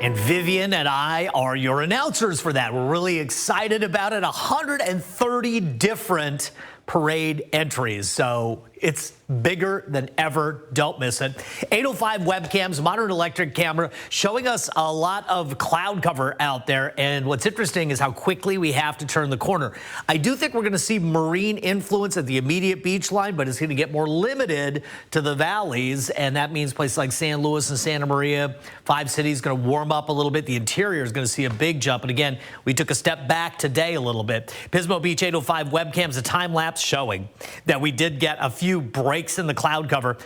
And Vivian and I are your announcers for that. We're really excited about it. 130 different parade entries. So it's bigger than ever. Don't miss it. 805 webcams, modern electric camera, showing us a lot of cloud cover out there. And what's interesting is how quickly we have to turn the corner. I do think we're going to see marine influence at the immediate beach line, but it's going to get more limited to the valleys. And that means places like San Luis and Santa Maria, 5 cities, going to warm up a little bit. The interior is going to see a big jump. And again, we took a step back today a little bit. Pismo Beach 805 webcams, a time lapse showing that we did get a few breaks in the cloud cover.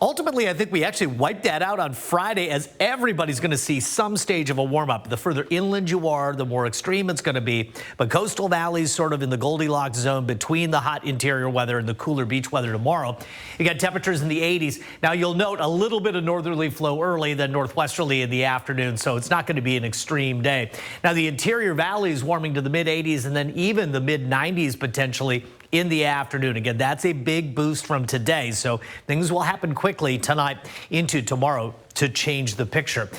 Ultimately, I think we actually wiped that out on Friday, as everybody's going to see some stage of a warm-up. The further inland you are, the more extreme it's going to be. But coastal valleys sort of in the Goldilocks zone between the hot interior weather and the cooler beach weather tomorrow. You got temperatures in the 80s. Now, you'll note a little bit of northerly flow early, then northwesterly in the afternoon, so it's not going to be an extreme day. Now, the interior valleys warming to the mid-80s and then even the mid-90s potentially in the afternoon. Again, that's a big boost from today, so things will happen quickly tonight into tomorrow to change the picture.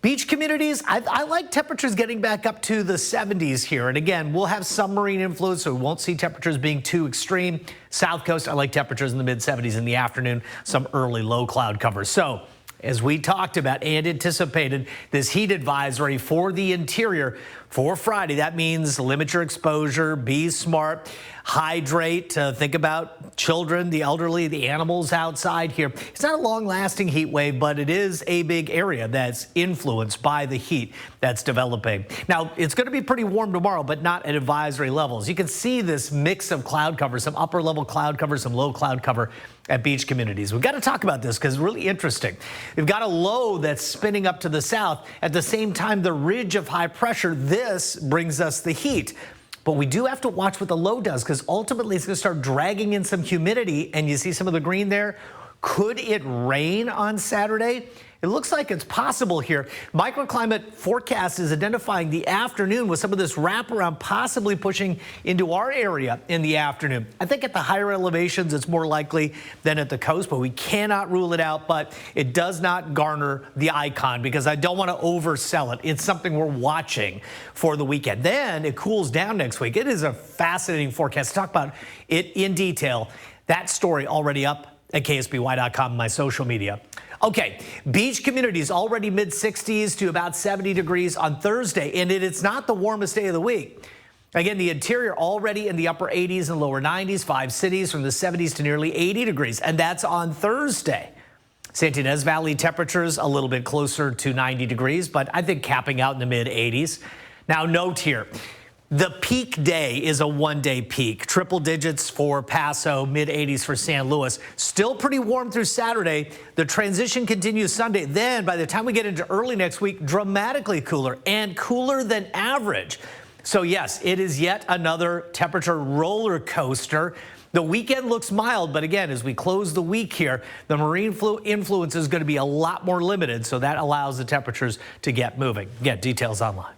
Beach communities, I like temperatures getting back up to the 70s here. And again, we'll have some marine influence, so we won't see temperatures being too extreme. South Coast, I like temperatures in the mid-70s in the afternoon, some early low cloud cover. So as we talked about and anticipated, this heat advisory for the interior for Friday. That means limit your exposure, be smart, hydrate, think about children, the elderly, the animals outside here. It's not a long-lasting heat wave, but it is a big area that's influenced by the heat that's developing. Now, it's going to be pretty warm tomorrow, but not at advisory levels. You can see this mix of cloud cover, some upper-level cloud cover, some low cloud cover at beach communities. We've got to talk about this because it's really interesting. We've got a low that's spinning up to the south. At the same time, the ridge of high pressure, this brings us the heat. But we do have to watch what the low does, because ultimately it's going to start dragging in some humidity. And you see some of the green there. Could it rain on Saturday? It looks like it's possible here. Microclimate forecast is identifying the afternoon with some of this wraparound possibly pushing into our area in the afternoon. I think at the higher elevations it's more likely than at the coast, but we cannot rule it out. But it does not garner the icon, because I don't want to oversell it. It's something we're watching for the weekend. Then it cools down next week. It is a fascinating forecast. Talk about it in detail. That story already up at KSBY.com, my social media. Okay, beach communities already mid-60s to about 70 degrees on Thursday, and it's not the warmest day of the week. Again, the interior already in the upper 80s and lower 90s, 5 cities from the 70s to nearly 80 degrees, and that's on Thursday. Santa Ynez Valley temperatures a little bit closer to 90 degrees, but I think capping out in the mid-80s. Now, note here, the peak day is a one-day peak. Triple digits for Paso, mid-80s for San Luis. Still pretty warm through Saturday. The transition continues Sunday. Then, by the time we get into early next week, dramatically cooler and cooler than average. So, yes, it is yet another temperature roller coaster. The weekend looks mild, but again, as we close the week here, the marine influence is going to be a lot more limited, so that allows the temperatures to get moving. Again, details online.